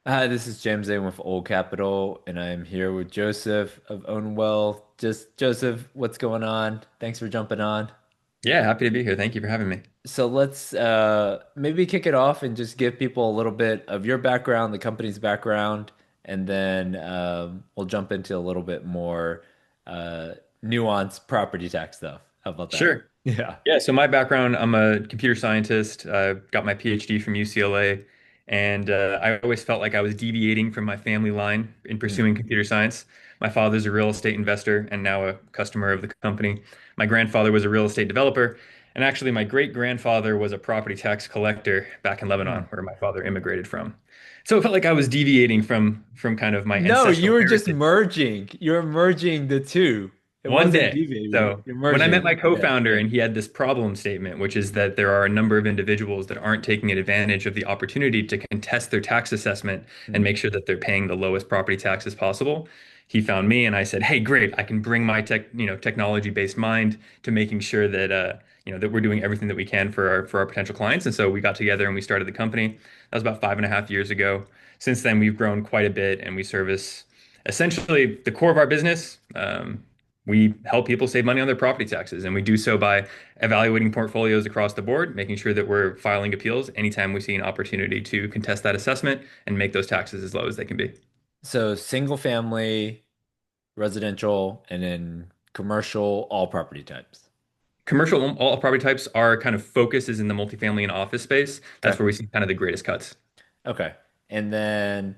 Hi, this is James A with Old Capital, and I'm here with Joseph of Ownwell. Just Joseph, what's going on? Thanks for jumping on. Yeah, happy to be here. Thank you for having me. So let's maybe kick it off and just give people a little bit of your background, the company's background, and then we'll jump into a little bit more uh, nuanced property tax stuff. How about that? Sure. Yeah. Yeah, so my background, I'm a computer scientist. Got my PhD from UCLA, and I always felt like I was deviating from my family line in Mm, pursuing computer science. My father's a real estate investor and now a customer of the company. My grandfather was a real estate developer, and actually, my great-grandfather was a property tax collector back in Lebanon, mm. where my father immigrated from. So it felt like I was deviating from kind of my No, you ancestral were just heritage. merging. You're merging the two. It One wasn't day. deviating. So You're when I met merging. my Yeah, co-founder yeah. and he had this problem statement, which is that there are a number of individuals that aren't taking advantage of the opportunity to contest their tax assessment and Mm, make sure that they're paying the lowest property taxes possible. He found me and I said, "Hey, great. I can bring my technology-based mind to making sure that that we're doing everything that we can for our potential clients." And so we got together and we started the company. That was about 5.5 years ago. Since then, we've grown quite a bit and we service essentially the core of our business. We help people save money on their property taxes, and we do so by evaluating portfolios across the board, making sure that we're filing appeals anytime we see an opportunity to contest that assessment and make those taxes as low as they can be. So single family, residential, and then commercial, all property types. Commercial all property types are kind of focus is in the multifamily and office space. That's Okay. where we see kind of the greatest cuts. Okay. And then,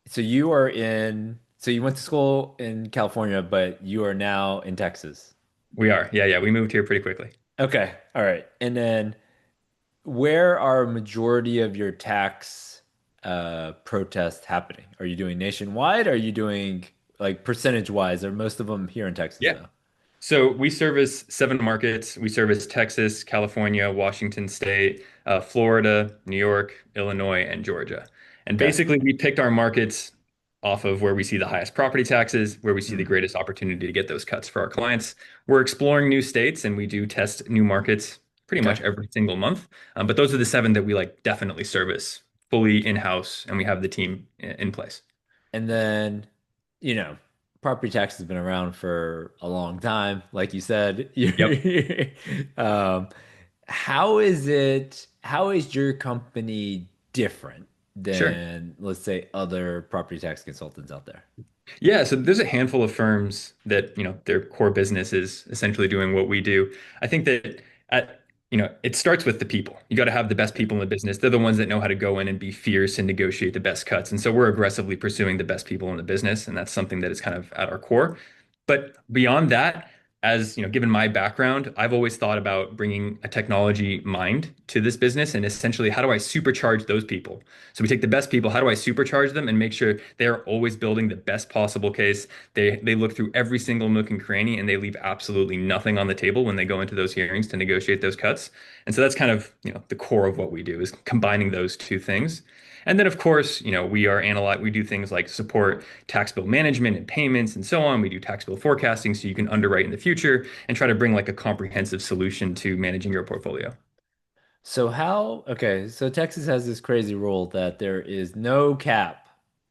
so you are in, so you went to school in California, but you are now in Texas. We are. Yeah, yeah. We moved here pretty quickly. Okay. All right. And then where are majority of your tax protests happening? Are you doing nationwide? Are you doing like percentage wise? Are most of them here in Texas Yeah. though? So we service 7 markets. We service Texas, California, Washington State, Florida, New York, Illinois, and Georgia. And Okay. basically, we picked our markets off of where we see the highest property taxes, where we see the Hmm. greatest opportunity to get those cuts for our clients. We're exploring new states, and we do test new markets pretty Okay. much every single month. But those are the 7 that we like definitely service fully in-house, and we have the team in place. And then, you know, property tax has been around for a long time. Like you said, Yep. um, how is your company different Sure. than, let's say, other property tax consultants out there? Yeah, so there's a handful of firms that, their core business is essentially doing what we do. I think that it starts with the people. You got to have the best people in the business. They're the ones that know how to go in and be fierce and negotiate the best cuts. And so we're aggressively pursuing the best people in the business, and that's something that is kind of at our core. But beyond that, as given my background, I've always thought about bringing a technology mind to this business and essentially how do I supercharge those people? So we take the best people, how do I supercharge them and make sure they're always building the best possible case? They look through every single nook and cranny and they leave absolutely nothing on the table when they go into those hearings to negotiate those cuts. And so that's kind of, the core of what we do is combining those two things. And then, of course, we do things like support tax bill management and payments and so on. We do tax bill forecasting so you can underwrite in the future and try to bring like a comprehensive solution to managing your portfolio. Okay, so Texas has this crazy rule that there is no cap.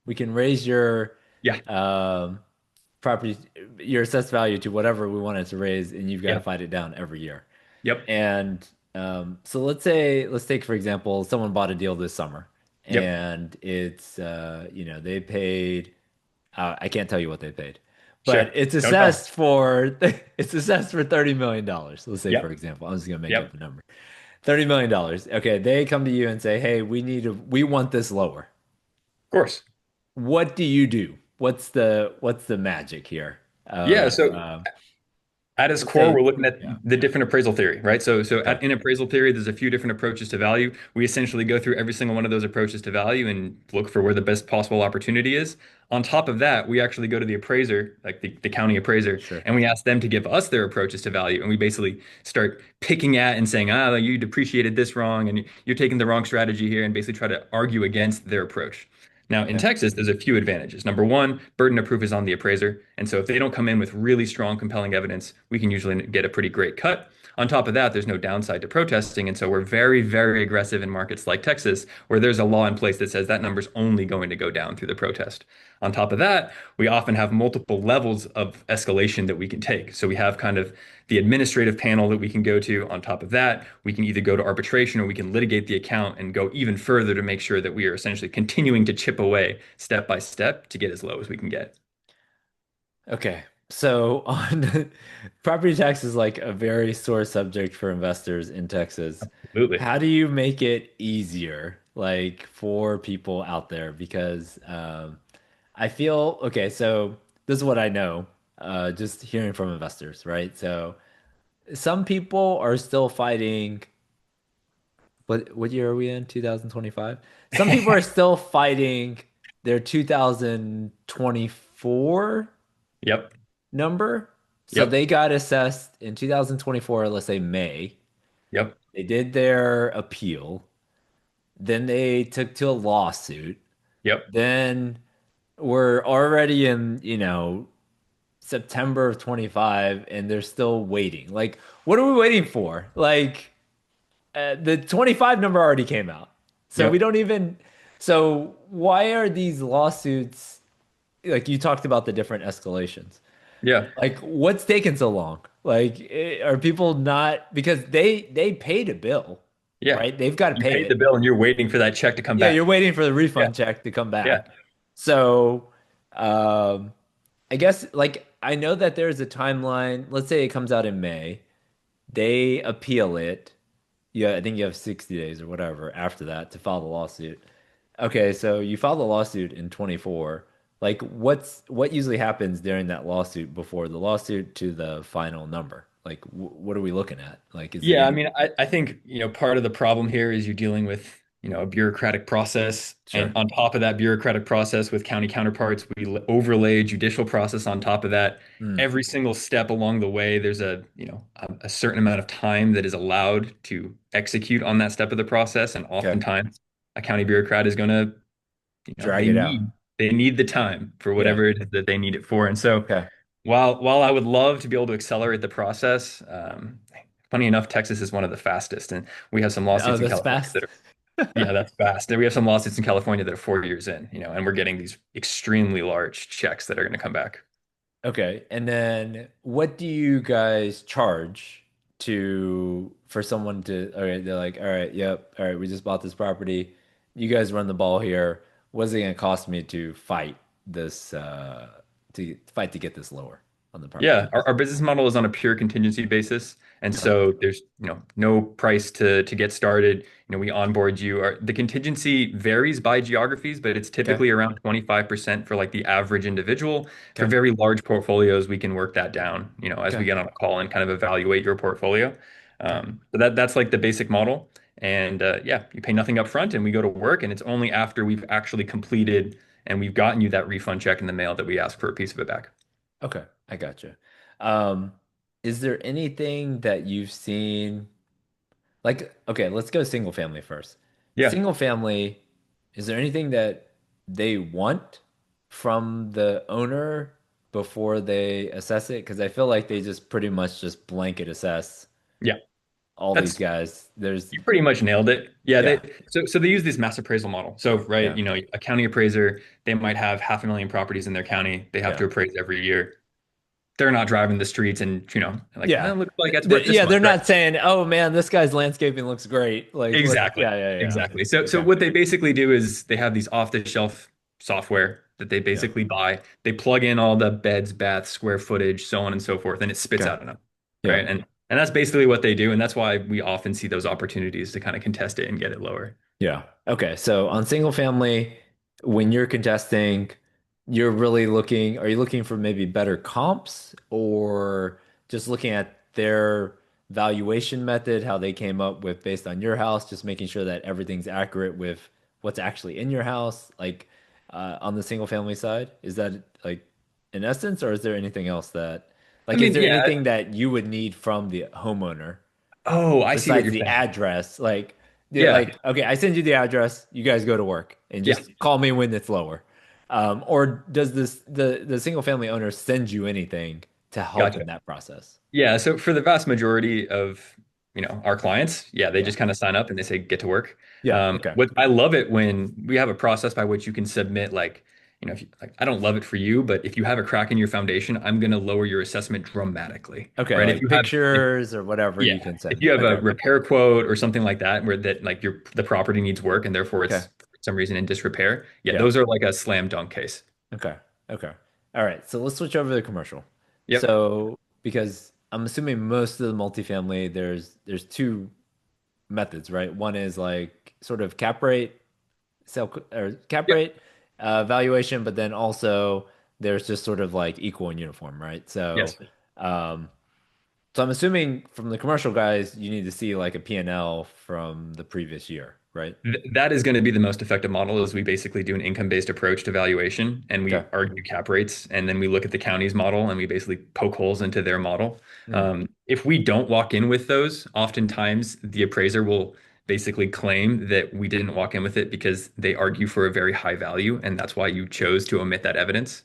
We can raise your Yeah. um, property, your assessed value to whatever we want it to raise, and you've got to Yep. fight it down every year. Yep. And so let's take for example, someone bought a deal this summer, Yep. and it's they paid. I can't tell you what they paid, but Sure. Don't tell. it's assessed for $30 million. Let's say for Yep. example, I'm just gonna make up Yep. a number. $30 million. Okay, they come to you and say, "Hey, we want this lower." Of course. What do you do? What's the magic here Yeah. of So at its let's core, say, we're looking at yeah, the different appraisal theory, right? okay, In appraisal theory, there's a few different approaches to value. We essentially go through every single one of those approaches to value and look for where the best possible opportunity is. On top of that, we actually go to the appraiser, like the county appraiser, sure. and we ask them to give us their approaches to value. And we basically start picking at and saying, you depreciated this wrong and you're taking the wrong strategy here, and basically try to argue against their approach. Now, in Okay. Texas, there's a few advantages. Number one, burden of proof is on the appraiser. And so if they don't come in with really strong, compelling evidence, we can usually get a pretty great cut. On top of that, there's no downside to protesting. And so we're very, very aggressive in markets like Texas, where there's a law in place that says that number's only going to go down through the protest. On top of that, we often have multiple levels of escalation that we can take. So we have kind of the administrative panel that we can go to. On top of that, we can either go to arbitration or we can litigate the account and go even further to make sure that we are essentially continuing to chip away step by step to get as low as we can get. Okay. So on property tax is like a very sore subject for investors in Texas. Absolutely. How do you make it easier, like for people out there? Because I feel okay, so this is what I know, just hearing from investors, right? So some people are still fighting. What year are we in? 2025? Some people are still fighting their 2024 Yep. number. So Yep. they got assessed in 2024, let's say May. Yep. They did their appeal. Then they took to a lawsuit. Yep. Then we're already in, September of 25 and they're still waiting. Like, what are we waiting for? Like, the 25 number already came out. So we Yep. don't even, so why are these lawsuits, like you talked about the different escalations? Yeah. Like, what's taking so long? Like, are people not because they paid a bill, Yeah. right? They've got to You pay paid the it. bill and you're waiting for that check to come Yeah, you're back. waiting for the Yeah. refund check to come Yeah. back. So, um, I guess like I know that there's a timeline. Let's say it comes out in May. They appeal it. Yeah, I think you have 60 days or whatever after that to file the lawsuit. Okay, so you file the lawsuit in 24. Like what usually happens during that lawsuit before the lawsuit to the final number? Like what are we looking at? Like is there Yeah, I any mean, I think, part of the problem here is you're dealing with, a bureaucratic process. And Sure. on top of that bureaucratic process with county counterparts, we overlay judicial process on top of that. Hmm. Every single step along the way, there's a certain amount of time that is allowed to execute on that step of the process. And Okay. oftentimes a county bureaucrat is going to, Drag they it out. need the time for Yeah. whatever it is that they need it for. And so Okay. while I would love to be able to accelerate the process, funny enough, Texas is one of the fastest, and we have some Oh, lawsuits in that's California that fast. are, yeah, that's fast. And we have some lawsuits in California that are 4 years in, and we're getting these extremely large checks that are going to come back. Okay. And then what do you guys charge to for someone to, all right, they're like, all right, yep, all right, we just bought this property. You guys run the ball here. What's it gonna cost me to fight this to get this lower on the property Yeah, tax? our business model is on a pure contingency basis, and Okay. so there's no price to get started. We onboard you. The contingency varies by geographies, but it's Okay. typically around 25% for like the average individual. For Okay. very large portfolios, we can work that down, as we Okay. get on a call and kind of evaluate your portfolio. Okay. So that's like the basic model. And yeah, you pay nothing up front and we go to work, and it's only after we've actually completed and we've gotten you that refund check in the mail that we ask for a piece of it back. Okay. I gotcha. Um, is there anything that you've seen? Like, okay, let's go single family first. Yeah. Single family, is there anything that they want from the owner before they assess it? Because I feel like they just pretty much just blanket assess Yeah. all these That's guys. There's, You pretty much nailed it. Yeah, yeah, so they use this mass appraisal model. So, right, yeah, a county appraiser, they might have 500,000 properties in their county. They have to yeah, appraise every year. They're not driving the streets and, like, yeah. looks like that's worth this Yeah, much, they're right? not saying, "Oh man, this guy's landscaping looks great." Like, Exactly. yeah, yeah, yeah. Exactly. So Okay, what they basically do is they have these off-the-shelf software that they yeah, basically buy. They plug in all the beds, baths, square footage, so on and so forth, and it spits okay, out a number, yeah. right? And that's basically what they do, and that's why we often see those opportunities to kind of contest it and get it lower. Yeah. Okay. So on single family, when you're contesting, you're really looking, are you looking for maybe better comps or just looking at their valuation method, how they came up with based on your house, just making sure that everything's accurate with what's actually in your house? Like on the single family side, is that like in essence, or is there anything else that, I like, is mean, there yeah. anything that you would need from the homeowner? Oh, I see what Besides you're the saying. address, like Yeah. okay, I send you the address, you guys go to work and Yeah. just call me when it's lower. Or does the single family owner send you anything to help Gotcha. in that process? Yeah, so for the vast majority of, our clients, yeah, they Yeah. just kind of sign up and they say get to work. Yeah. Okay. What I love it when we have a process by which you can submit like, if you, like I don't love it for you, but if you have a crack in your foundation, I'm going to lower your assessment dramatically, Okay. right? Like pictures or whatever Yeah, you can if send. you have a Okay. repair quote or something like that where that like the property needs work and therefore Okay. it's for some reason in disrepair, yeah, Yeah. those are like a slam dunk case. Okay. Okay. All right. So let's switch over to the commercial. Yep. So because I'm assuming most of the multifamily, there's two methods, right? One is like sort of cap rate, sell or cap Yep. rate valuation, but then also there's just sort of like equal and uniform, right? Yes. Um, so I'm assuming from the commercial guys, you need to see like a P&L from the previous year, right? That is going to be the most effective model is we basically do an income-based approach to valuation and we Okay. argue cap rates and then we look at the county's model and we basically poke holes into their model. Mm, If we don't walk in with those, oftentimes the appraiser will basically claim that we didn't walk in with it because they argue for a very high value and that's why you chose to omit that evidence.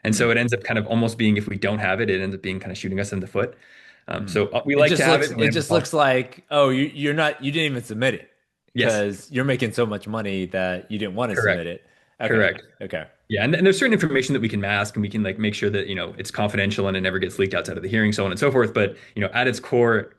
And so mm, it ends up kind of almost being if we don't have it, it ends up being kind of shooting us in the foot. mm. So we like to have it It whenever just looks possible. like, oh, you're not, you didn't even submit it Yes, because you're making so much money that you didn't want to correct. submit it. Okay. Correct. Okay. Yeah, and there's certain information that we can mask and we can like make sure that, it's confidential and it never gets leaked outside of the hearing, so on and so forth. But, at its core,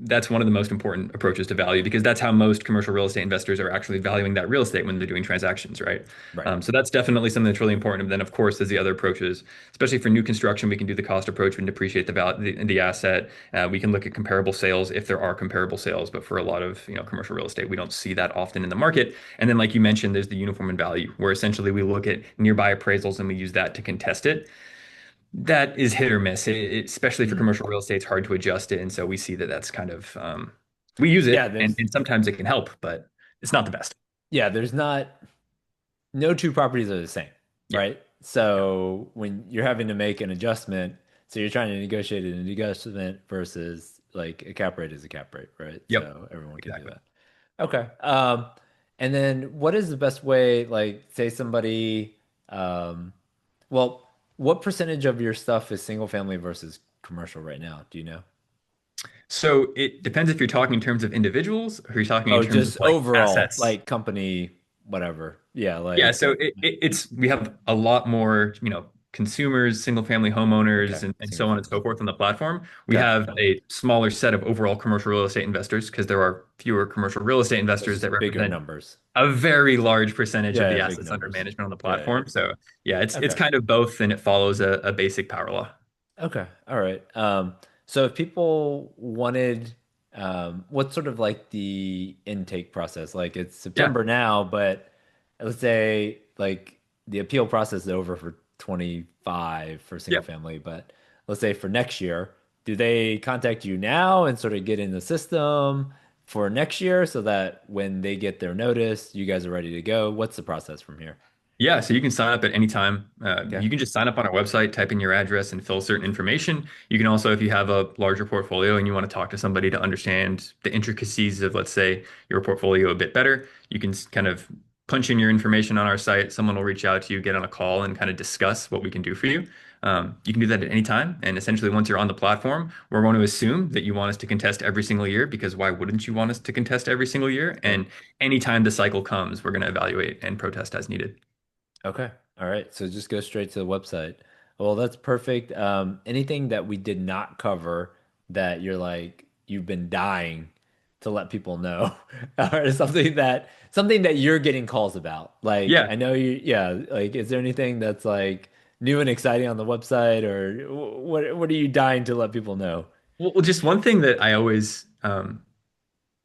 that's one of the most important approaches to value because that's how most commercial real estate investors are actually valuing that real estate when they're doing transactions, right? Right. So that's definitely something that's really important. And then, of course, there's the other approaches, especially for new construction, we can do the cost approach and depreciate the asset. We can look at comparable sales if there are comparable sales, but for a lot of, commercial real estate, we don't see that often in the market. And then, like you mentioned, there's the uniform in value, where essentially we look at nearby appraisals and we use that to contest it. That is hit or miss, especially for Mm. commercial real estate. It's hard to adjust it, and so we see that that's kind of we use Yeah, it, and sometimes it can help, but it's not the best. there's not no two properties are the same, Yep. right? Yep. So when you're having to make an adjustment, so you're trying to negotiate an adjustment versus like a cap rate is a cap rate, right? Yep. So everyone can do Exactly. that. Okay. And then what is the best way, like say somebody, um, well, what percentage of your stuff is single family versus commercial right now? Do you know? So it depends if you're talking in terms of individuals or you're talking in Oh, terms of just like overall, assets. like company, whatever. Yeah, Yeah, like so it's we have a lot more, consumers, single family okay, homeowners, and single so on and family. so forth on the platform. We Okay. have a smaller set of overall commercial real estate investors because there are fewer commercial real estate So investors just that bigger represent numbers. a very large percentage of Yeah, the yeah, big assets under numbers. management on the Yeah, yeah. platform. So yeah, it's Okay. kind of both and it follows a basic power law. Okay. All right. So if people wanted, what's sort of like the intake process? Like it's Yeah. September now, but let's say like the appeal process is over for 25 for single Yep. family, but let's say for next year, do they contact you now and sort of get in the system for next year so that when they get their notice, you guys are ready to go? What's the process from here? Yeah, so you can sign up at any time. Okay. You can just sign up on our website, type in your address, and fill certain information. You can also, if you have a larger portfolio and you want to talk to somebody to understand the intricacies of, let's say, your portfolio a bit better, you can kind of punch in your information on our site. Someone will reach out to you, get on a call, and kind of discuss what we can do for you. You can do that at any time. And essentially, once you're on the platform, we're going to assume that you want us to contest every single year because why wouldn't you want us to contest every single year? Sure. And anytime the cycle comes, we're going to evaluate and protest as needed. Okay. All right. So just go straight to the website. Well, that's perfect. Anything that we did not cover that you're like you've been dying to let people know, or something that you're getting calls about. Like Yeah. I know you, yeah. Like, is there anything that's like new and exciting on the website, or what are you dying to let people know? Well, just one thing that I always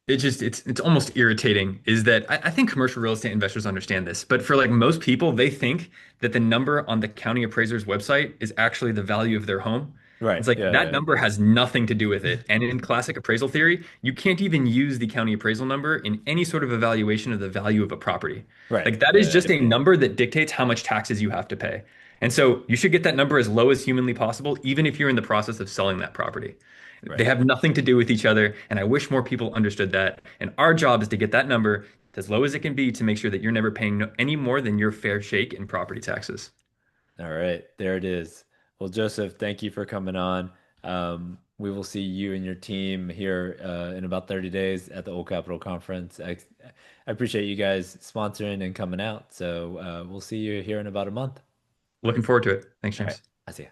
it's almost irritating is that I think commercial real estate investors understand this, but for like most people, they think that the number on the county appraiser's website is actually the value of their home. Right. It's like that Yeah. number has nothing to do with it. And in classic appraisal theory, you can't even use the county appraisal number in any sort of evaluation of the value of a property. Right. Like that is Yeah. just a number that dictates how much taxes you have to pay. And so you should get that number as low as humanly possible, even if you're in the process of selling that property. They Right. have nothing to do with each other, and I wish more people understood that. And our job is to get that number as low as it can be to make sure that you're never paying any more than your fair shake in property taxes. All right. There it is. Well, Joseph, thank you for coming on. We will see you and your team here in about 30 days at the Old Capital Conference. I appreciate you guys sponsoring and coming out. So we'll see you here in about a month. Looking forward to it. Thanks, All right. James. I see you.